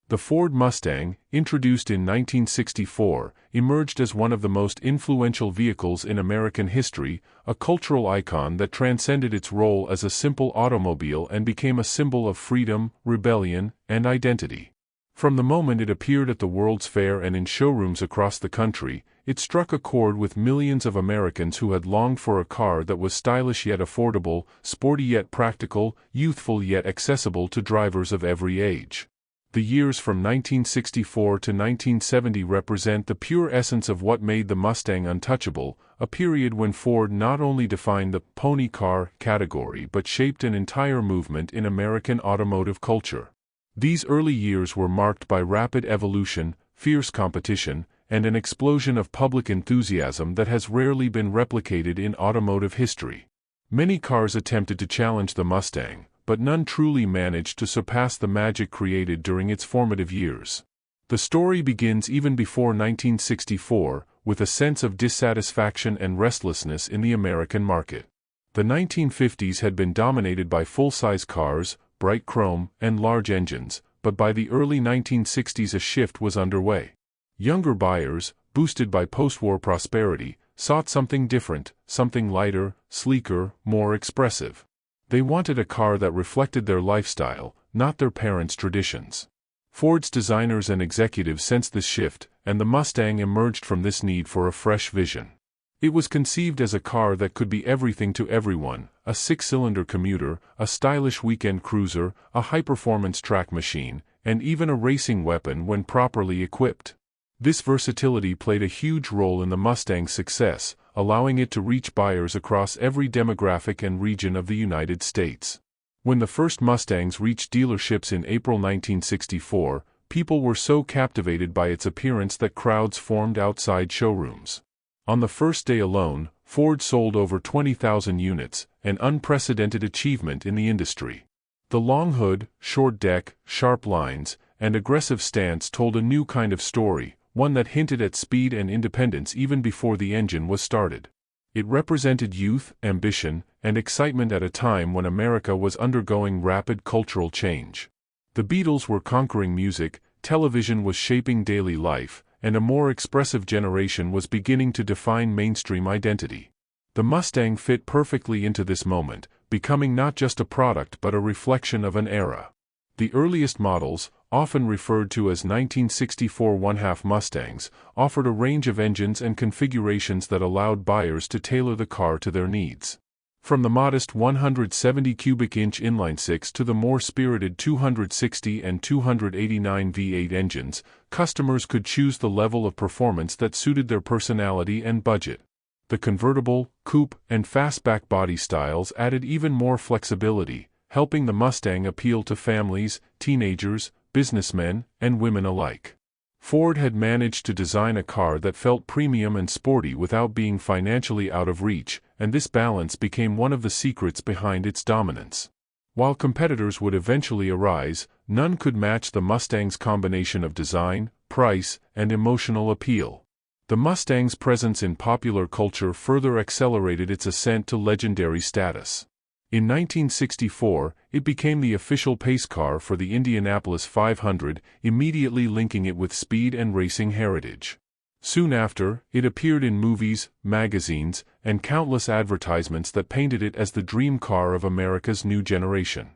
The Ford Mustang, introduced in 1964, emerged as one of the most influential vehicles in American history, a cultural icon that transcended its role as a simple automobile and became a symbol of freedom, rebellion, and identity. From the moment it appeared at the World's Fair and in showrooms across the country, it struck a chord with millions of Americans who had longed for a car that was stylish yet affordable, sporty yet practical, youthful yet accessible to drivers of every age. The years from 1964 to 1970 represent the pure essence of what made the Mustang untouchable, a period when Ford not only defined the pony car category but shaped an entire movement in American automotive culture. These early years were marked by rapid evolution, fierce competition, and an explosion of public enthusiasm that has rarely been replicated in automotive history. Many cars attempted to challenge the Mustang, but none truly managed to surpass the magic created during its formative years. The story begins even before 1964, with a sense of dissatisfaction and restlessness in the American market. The 1950s had been dominated by full-size cars, bright chrome, and large engines, but by the early 1960s a shift was underway. Younger buyers, boosted by post-war prosperity, sought something different, something lighter, sleeker, more expressive. They wanted a car that reflected their lifestyle, not their parents' traditions. Ford's designers and executives sensed this shift, and the Mustang emerged from this need for a fresh vision. It was conceived as a car that could be everything to everyone: a six-cylinder commuter, a stylish weekend cruiser, a high-performance track machine, and even a racing weapon when properly equipped. This versatility played a huge role in the Mustang's success, allowing it to reach buyers across every demographic and region of the United States. When the first Mustangs reached dealerships in April 1964, people were so captivated by its appearance that crowds formed outside showrooms. On the first day alone, Ford sold over 20,000 units, an unprecedented achievement in the industry. The long hood, short deck, sharp lines, and aggressive stance told a new kind of story, one that hinted at speed and independence even before the engine was started. It represented youth, ambition, and excitement at a time when America was undergoing rapid cultural change. The Beatles were conquering music, television was shaping daily life, and a more expressive generation was beginning to define mainstream identity. The Mustang fit perfectly into this moment, becoming not just a product but a reflection of an era. The earliest models, often referred to as 1964 one-half Mustangs, offered a range of engines and configurations that allowed buyers to tailor the car to their needs. From the modest 170 cubic inch inline-six to the more spirited 260 and 289 V8 engines, customers could choose the level of performance that suited their personality and budget. The convertible, coupe, and fastback body styles added even more flexibility, helping the Mustang appeal to families, teenagers, businessmen, and women alike. Ford had managed to design a car that felt premium and sporty without being financially out of reach, and this balance became one of the secrets behind its dominance. While competitors would eventually arise, none could match the Mustang's combination of design, price, and emotional appeal. The Mustang's presence in popular culture further accelerated its ascent to legendary status. In 1964, it became the official pace car for the Indianapolis 500, immediately linking it with speed and racing heritage. Soon after, it appeared in movies, magazines, and countless advertisements that painted it as the dream car of America's new generation.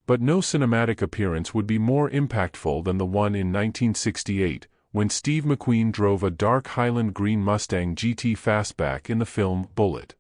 But no cinematic appearance would be more impactful than the one in 1968, when Steve McQueen drove a dark Highland green Mustang GT Fastback in the film Bullitt.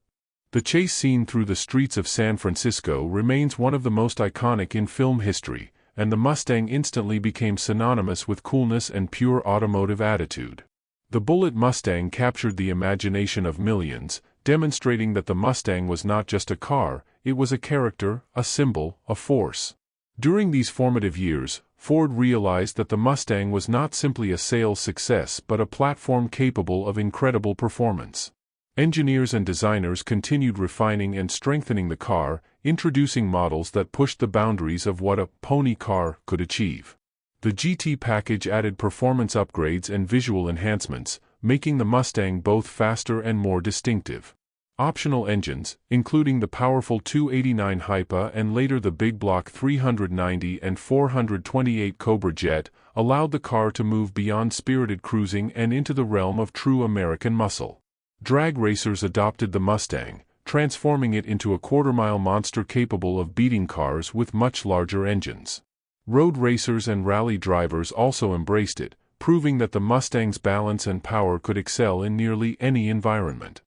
The chase scene through the streets of San Francisco remains one of the most iconic in film history, and the Mustang instantly became synonymous with coolness and pure automotive attitude. The Bullitt Mustang captured the imagination of millions, demonstrating that the Mustang was not just a car, it was a character, a symbol, a force. During these formative years, Ford realized that the Mustang was not simply a sales success but a platform capable of incredible performance. Engineers and designers continued refining and strengthening the car, introducing models that pushed the boundaries of what a pony car could achieve. The GT package added performance upgrades and visual enhancements, making the Mustang both faster and more distinctive. Optional engines, including the powerful 289 Hypa and later the big block 390 and 428 Cobra Jet, allowed the car to move beyond spirited cruising and into the realm of true American muscle. Drag racers adopted the Mustang, transforming it into a quarter-mile monster capable of beating cars with much larger engines. Road racers and rally drivers also embraced it, proving that the Mustang's balance and power could excel in nearly any environment.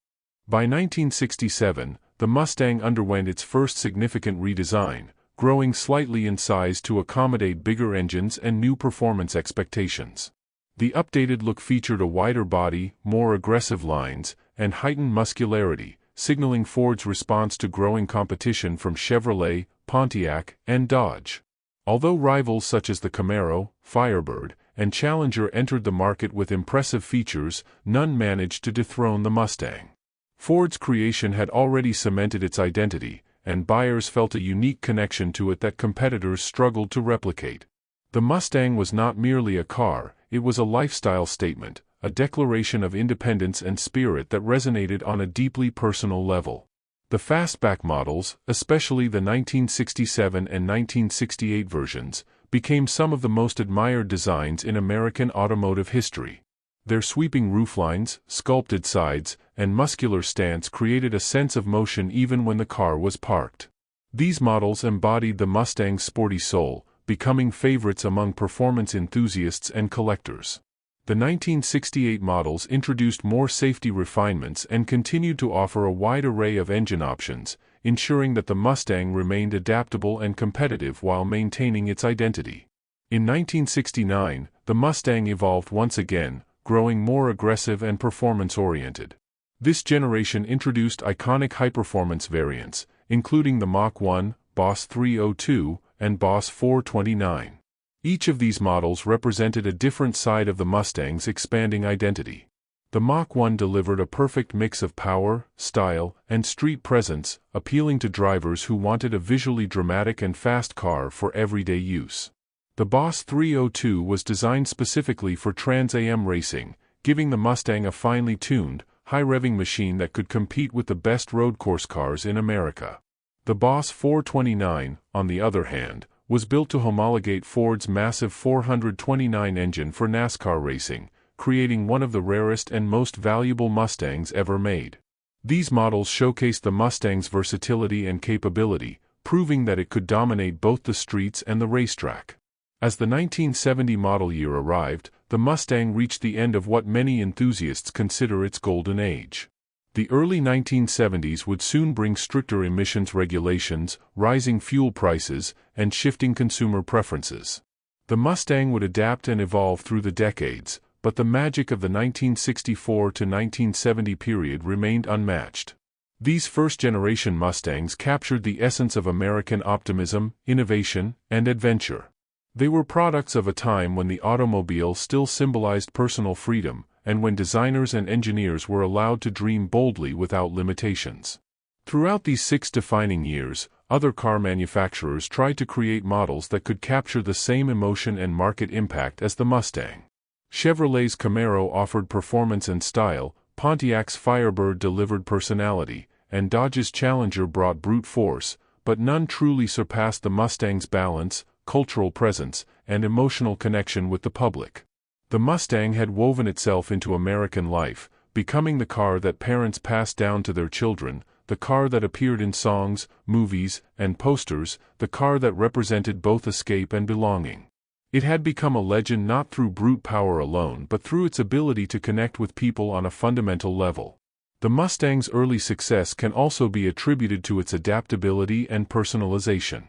By 1967, the Mustang underwent its first significant redesign, growing slightly in size to accommodate bigger engines and new performance expectations. The updated look featured a wider body, more aggressive lines, and heightened muscularity, signaling Ford's response to growing competition from Chevrolet, Pontiac, and Dodge. Although rivals such as the Camaro, Firebird, and Challenger entered the market with impressive features, none managed to dethrone the Mustang. Ford's creation had already cemented its identity, and buyers felt a unique connection to it that competitors struggled to replicate. The Mustang was not merely a car, it was a lifestyle statement, a declaration of independence and spirit that resonated on a deeply personal level. The fastback models, especially the 1967 and 1968 versions, became some of the most admired designs in American automotive history. Their sweeping rooflines, sculpted sides, and muscular stance created a sense of motion even when the car was parked. These models embodied the Mustang's sporty soul, becoming favorites among performance enthusiasts and collectors. The 1968 models introduced more safety refinements and continued to offer a wide array of engine options, ensuring that the Mustang remained adaptable and competitive while maintaining its identity. In 1969, the Mustang evolved once again, growing more aggressive and performance-oriented. This generation introduced iconic high-performance variants, including the Mach 1, Boss 302, and Boss 429. Each of these models represented a different side of the Mustang's expanding identity. The Mach 1 delivered a perfect mix of power, style, and street presence, appealing to drivers who wanted a visually dramatic and fast car for everyday use. The Boss 302 was designed specifically for Trans Am racing, giving the Mustang a finely tuned, high-revving machine that could compete with the best road course cars in America. The Boss 429, on the other hand, was built to homologate Ford's massive 429 engine for NASCAR racing, creating one of the rarest and most valuable Mustangs ever made. These models showcased the Mustang's versatility and capability, proving that it could dominate both the streets and the racetrack. As the 1970 model year arrived, the Mustang reached the end of what many enthusiasts consider its golden age. The early 1970s would soon bring stricter emissions regulations, rising fuel prices, and shifting consumer preferences. The Mustang would adapt and evolve through the decades, but the magic of the 1964 to 1970 period remained unmatched. These first-generation Mustangs captured the essence of American optimism, innovation, and adventure. They were products of a time when the automobile still symbolized personal freedom, and when designers and engineers were allowed to dream boldly without limitations. Throughout these 6 defining years, other car manufacturers tried to create models that could capture the same emotion and market impact as the Mustang. Chevrolet's Camaro offered performance and style, Pontiac's Firebird delivered personality, and Dodge's Challenger brought brute force, but none truly surpassed the Mustang's balance, cultural presence, and emotional connection with the public. The Mustang had woven itself into American life, becoming the car that parents passed down to their children, the car that appeared in songs, movies, and posters, the car that represented both escape and belonging. It had become a legend not through brute power alone but through its ability to connect with people on a fundamental level. The Mustang's early success can also be attributed to its adaptability and personalization.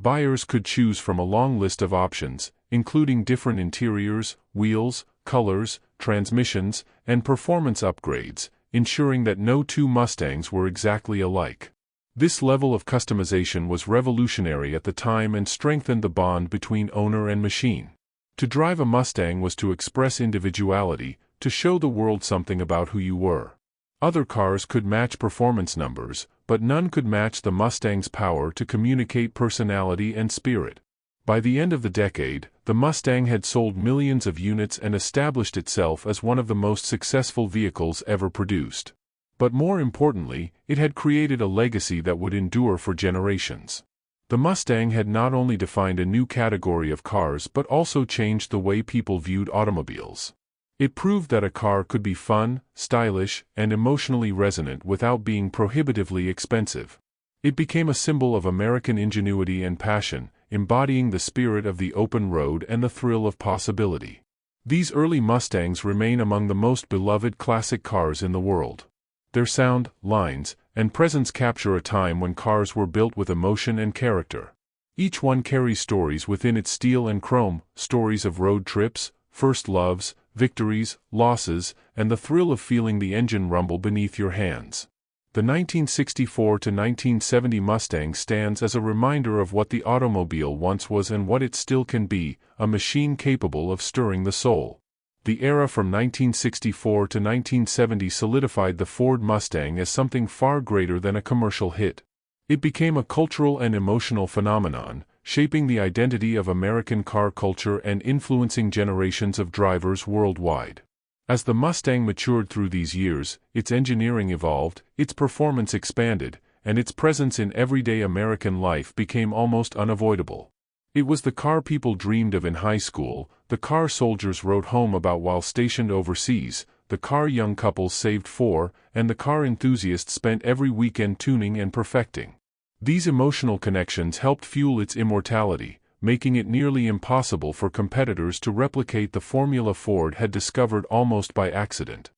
Buyers could choose from a long list of options, including different interiors, wheels, colors, transmissions, and performance upgrades, ensuring that no two Mustangs were exactly alike. This level of customization was revolutionary at the time and strengthened the bond between owner and machine. To drive a Mustang was to express individuality, to show the world something about who you were. Other cars could match performance numbers, but none could match the Mustang's power to communicate personality and spirit. By the end of the decade, the Mustang had sold millions of units and established itself as one of the most successful vehicles ever produced. But more importantly, it had created a legacy that would endure for generations. The Mustang had not only defined a new category of cars but also changed the way people viewed automobiles. It proved that a car could be fun, stylish, and emotionally resonant without being prohibitively expensive. It became a symbol of American ingenuity and passion, embodying the spirit of the open road and the thrill of possibility. These early Mustangs remain among the most beloved classic cars in the world. Their sound, lines, and presence capture a time when cars were built with emotion and character. Each one carries stories within its steel and chrome, stories of road trips, first loves, victories, losses, and the thrill of feeling the engine rumble beneath your hands. The 1964 to 1970 Mustang stands as a reminder of what the automobile once was and what it still can be, a machine capable of stirring the soul. The era from 1964 to 1970 solidified the Ford Mustang as something far greater than a commercial hit. It became a cultural and emotional phenomenon, shaping the identity of American car culture and influencing generations of drivers worldwide. As the Mustang matured through these years, its engineering evolved, its performance expanded, and its presence in everyday American life became almost unavoidable. It was the car people dreamed of in high school, the car soldiers wrote home about while stationed overseas, the car young couples saved for, and the car enthusiasts spent every weekend tuning and perfecting. These emotional connections helped fuel its immortality, making it nearly impossible for competitors to replicate the formula Ford had discovered almost by accident.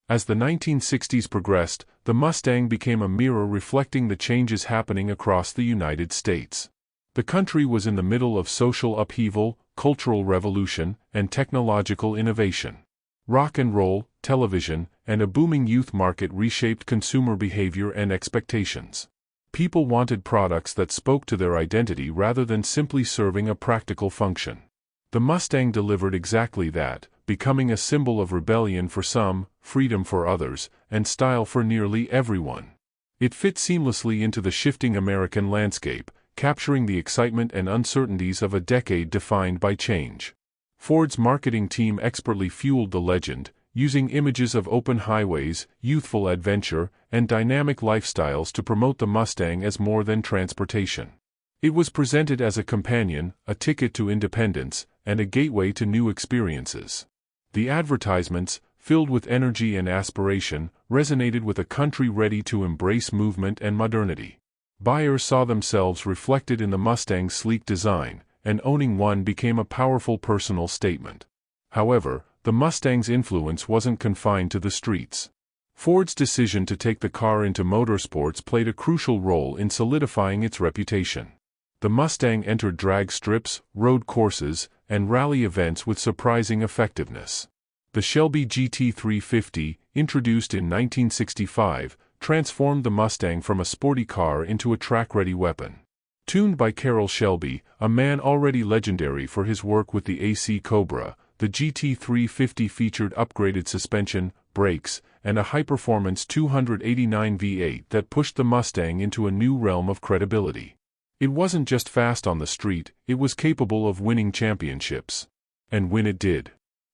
As the 1960s progressed, the Mustang became a mirror reflecting the changes happening across the United States. The country was in the middle of social upheaval, cultural revolution, and technological innovation. Rock and roll, television, and a booming youth market reshaped consumer behavior and expectations. People wanted products that spoke to their identity rather than simply serving a practical function. The Mustang delivered exactly that, becoming a symbol of rebellion for some, freedom for others, and style for nearly everyone. It fit seamlessly into the shifting American landscape, capturing the excitement and uncertainties of a decade defined by change. Ford's marketing team expertly fueled the legend, using images of open highways, youthful adventure, and dynamic lifestyles to promote the Mustang as more than transportation. It was presented as a companion, a ticket to independence, and a gateway to new experiences. The advertisements, filled with energy and aspiration, resonated with a country ready to embrace movement and modernity. Buyers saw themselves reflected in the Mustang's sleek design, and owning one became a powerful personal statement. However, the Mustang's influence wasn't confined to the streets. Ford's decision to take the car into motorsports played a crucial role in solidifying its reputation. The Mustang entered drag strips, road courses, and rally events with surprising effectiveness. The Shelby GT350, introduced in 1965, transformed the Mustang from a sporty car into a track-ready weapon. Tuned by Carroll Shelby, a man already legendary for his work with the AC Cobra, the GT350 featured upgraded suspension, brakes, and a high-performance 289 V8 that pushed the Mustang into a new realm of credibility. It wasn't just fast on the street, it was capable of winning championships. And when it did.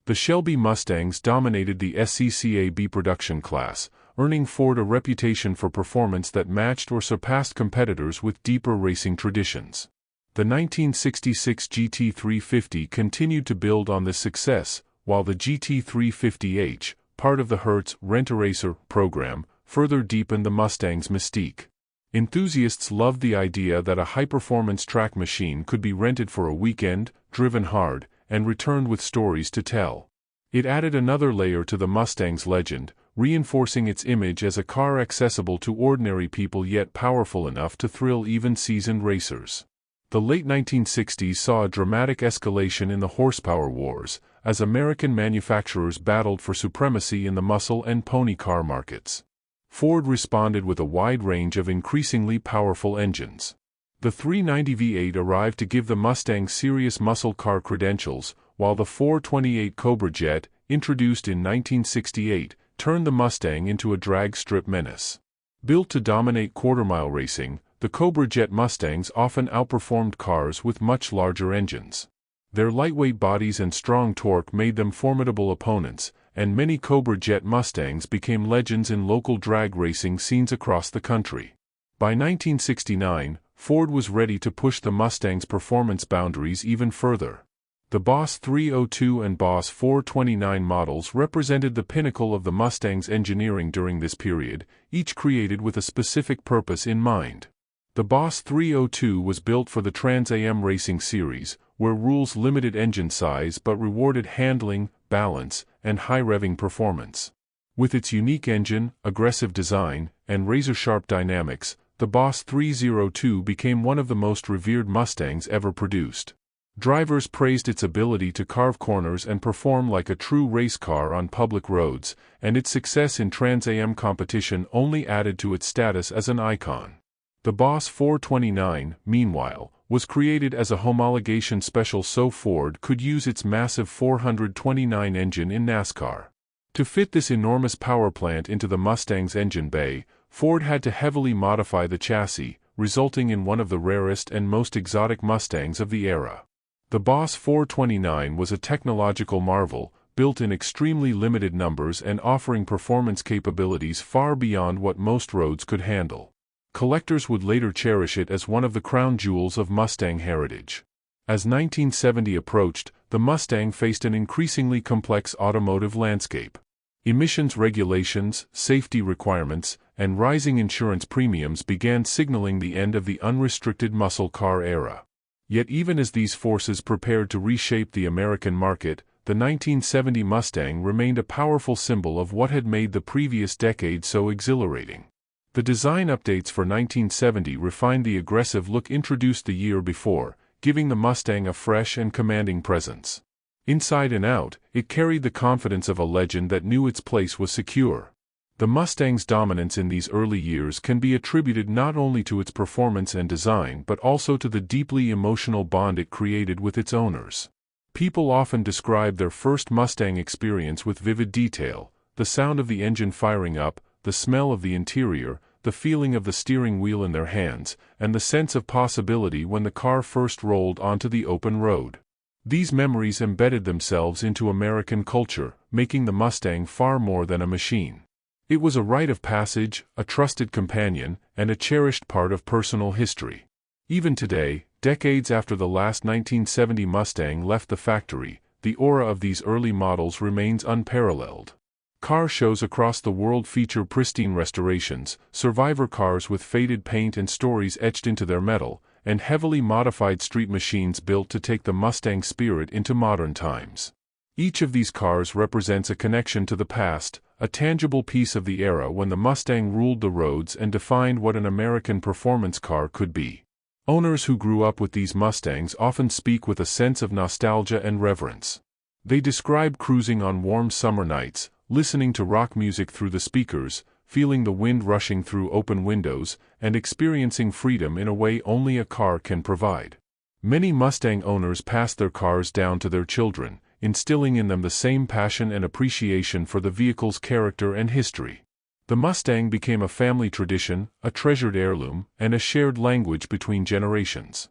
The Shelby Mustangs dominated the SCCA B production class, earning Ford a reputation for performance that matched or surpassed competitors with deeper racing traditions. The 1966 GT350 continued to build on this success, while the GT350H, part of the Hertz Rent-A-Racer program, further deepened the Mustang's mystique. Enthusiasts loved the idea that a high-performance track machine could be rented for a weekend, driven hard, and returned with stories to tell. It added another layer to the Mustang's legend, reinforcing its image as a car accessible to ordinary people yet powerful enough to thrill even seasoned racers. The late 1960s saw a dramatic escalation in the horsepower wars, as American manufacturers battled for supremacy in the muscle and pony car markets. Ford responded with a wide range of increasingly powerful engines. The 390 V8 arrived to give the Mustang serious muscle car credentials, while the 428 Cobra Jet, introduced in 1968, turned the Mustang into a drag strip menace. Built to dominate quarter-mile racing, the Cobra Jet Mustangs often outperformed cars with much larger engines. Their lightweight bodies and strong torque made them formidable opponents, and many Cobra Jet Mustangs became legends in local drag racing scenes across the country. By 1969, Ford was ready to push the Mustang's performance boundaries even further. The Boss 302 and Boss 429 models represented the pinnacle of the Mustang's engineering during this period, each created with a specific purpose in mind. The Boss 302 was built for the Trans Am racing series, where rules limited engine size but rewarded handling, balance, and high-revving performance. With its unique engine, aggressive design, and razor-sharp dynamics, the Boss 302 became one of the most revered Mustangs ever produced. Drivers praised its ability to carve corners and perform like a true race car on public roads, and its success in Trans Am competition only added to its status as an icon. The Boss 429, meanwhile, was created as a homologation special so Ford could use its massive 429 engine in NASCAR. To fit this enormous power plant into the Mustang's engine bay, Ford had to heavily modify the chassis, resulting in one of the rarest and most exotic Mustangs of the era. The Boss 429 was a technological marvel, built in extremely limited numbers and offering performance capabilities far beyond what most roads could handle. Collectors would later cherish it as one of the crown jewels of Mustang heritage. As 1970 approached, the Mustang faced an increasingly complex automotive landscape. Emissions regulations, safety requirements, and rising insurance premiums began signaling the end of the unrestricted muscle car era. Yet even as these forces prepared to reshape the American market, the 1970 Mustang remained a powerful symbol of what had made the previous decade so exhilarating. The design updates for 1970 refined the aggressive look introduced the year before, giving the Mustang a fresh and commanding presence. Inside and out, it carried the confidence of a legend that knew its place was secure. The Mustang's dominance in these early years can be attributed not only to its performance and design but also to the deeply emotional bond it created with its owners. People often describe their first Mustang experience with vivid detail: the sound of the engine firing up, the smell of the interior, the feeling of the steering wheel in their hands, and the sense of possibility when the car first rolled onto the open road. These memories embedded themselves into American culture, making the Mustang far more than a machine. It was a rite of passage, a trusted companion, and a cherished part of personal history. Even today, decades after the last 1970 Mustang left the factory, the aura of these early models remains unparalleled. Car shows across the world feature pristine restorations, survivor cars with faded paint and stories etched into their metal, and heavily modified street machines built to take the Mustang spirit into modern times. Each of these cars represents a connection to the past, a tangible piece of the era when the Mustang ruled the roads and defined what an American performance car could be. Owners who grew up with these Mustangs often speak with a sense of nostalgia and reverence. They describe cruising on warm summer nights, listening to rock music through the speakers, feeling the wind rushing through open windows, and experiencing freedom in a way only a car can provide. Many Mustang owners pass their cars down to their children, instilling in them the same passion and appreciation for the vehicle's character and history. The Mustang became a family tradition, a treasured heirloom, and a shared language between generations.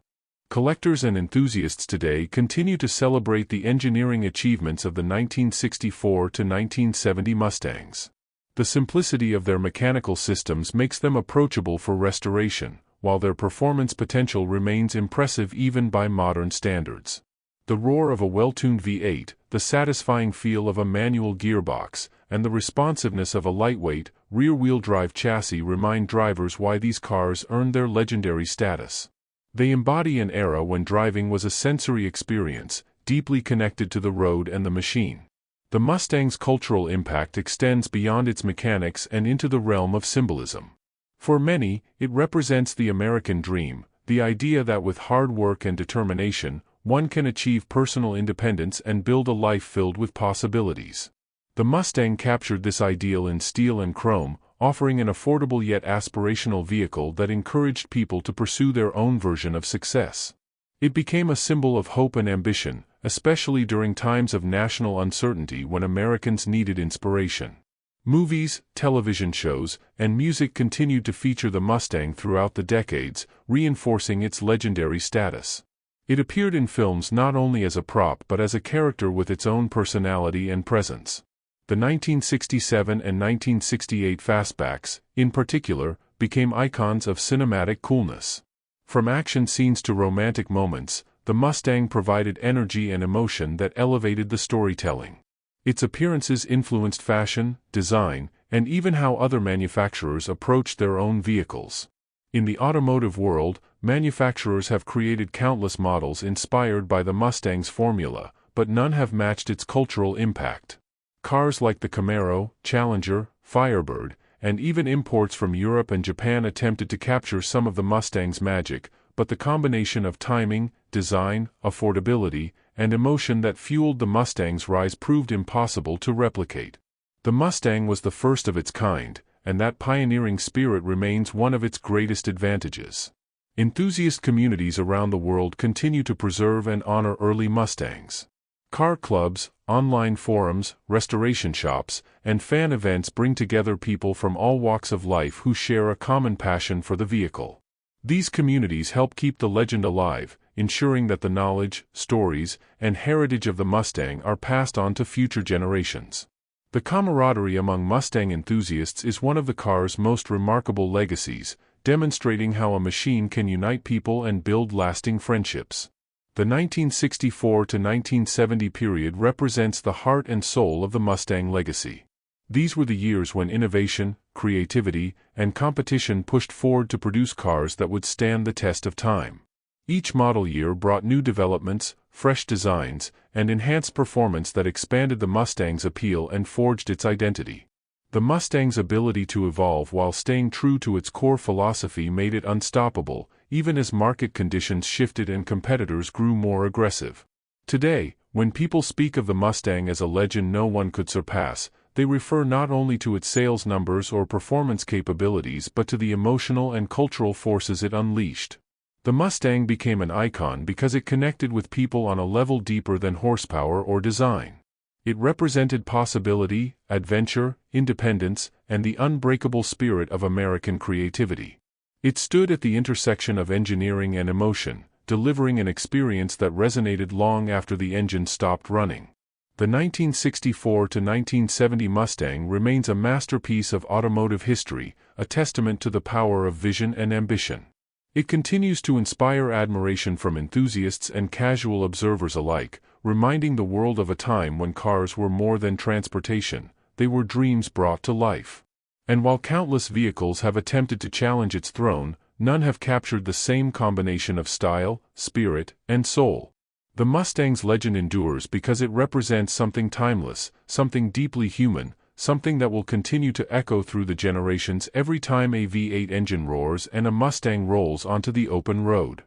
Collectors and enthusiasts today continue to celebrate the engineering achievements of the 1964 to 1970 Mustangs. The simplicity of their mechanical systems makes them approachable for restoration, while their performance potential remains impressive even by modern standards. The roar of a well-tuned V8, the satisfying feel of a manual gearbox, and the responsiveness of a lightweight, rear-wheel drive chassis remind drivers why these cars earned their legendary status. They embody an era when driving was a sensory experience, deeply connected to the road and the machine. The Mustang's cultural impact extends beyond its mechanics and into the realm of symbolism. For many, it represents the American dream, the idea that with hard work and determination, one can achieve personal independence and build a life filled with possibilities. The Mustang captured this ideal in steel and chrome, offering an affordable yet aspirational vehicle that encouraged people to pursue their own version of success. It became a symbol of hope and ambition, especially during times of national uncertainty when Americans needed inspiration. Movies, television shows, and music continued to feature the Mustang throughout the decades, reinforcing its legendary status. It appeared in films not only as a prop but as a character with its own personality and presence. The 1967 and 1968 fastbacks, in particular, became icons of cinematic coolness. From action scenes to romantic moments, the Mustang provided energy and emotion that elevated the storytelling. Its appearances influenced fashion, design, and even how other manufacturers approached their own vehicles. In the automotive world, manufacturers have created countless models inspired by the Mustang's formula, but none have matched its cultural impact. Cars like the Camaro, Challenger, Firebird, and even imports from Europe and Japan attempted to capture some of the Mustang's magic, but the combination of timing, design, affordability, and emotion that fueled the Mustang's rise proved impossible to replicate. The Mustang was the first of its kind, and that pioneering spirit remains one of its greatest advantages. Enthusiast communities around the world continue to preserve and honor early Mustangs. Car clubs, online forums, restoration shops, and fan events bring together people from all walks of life who share a common passion for the vehicle. These communities help keep the legend alive, ensuring that the knowledge, stories, and heritage of the Mustang are passed on to future generations. The camaraderie among Mustang enthusiasts is one of the car's most remarkable legacies, demonstrating how a machine can unite people and build lasting friendships. The 1964 to 1970 period represents the heart and soul of the Mustang legacy. These were the years when innovation, creativity, and competition pushed Ford to produce cars that would stand the test of time. Each model year brought new developments, fresh designs, and enhanced performance that expanded the Mustang's appeal and forged its identity. The Mustang's ability to evolve while staying true to its core philosophy made it unstoppable, even as market conditions shifted and competitors grew more aggressive. Today, when people speak of the Mustang as a legend no one could surpass, they refer not only to its sales numbers or performance capabilities but to the emotional and cultural forces it unleashed. The Mustang became an icon because it connected with people on a level deeper than horsepower or design. It represented possibility, adventure, independence, and the unbreakable spirit of American creativity. It stood at the intersection of engineering and emotion, delivering an experience that resonated long after the engine stopped running. The 1964 to 1970 Mustang remains a masterpiece of automotive history, a testament to the power of vision and ambition. It continues to inspire admiration from enthusiasts and casual observers alike, reminding the world of a time when cars were more than transportation, they were dreams brought to life. And while countless vehicles have attempted to challenge its throne, none have captured the same combination of style, spirit, and soul. The Mustang's legend endures because it represents something timeless, something deeply human, something that will continue to echo through the generations every time a V8 engine roars and a Mustang rolls onto the open road.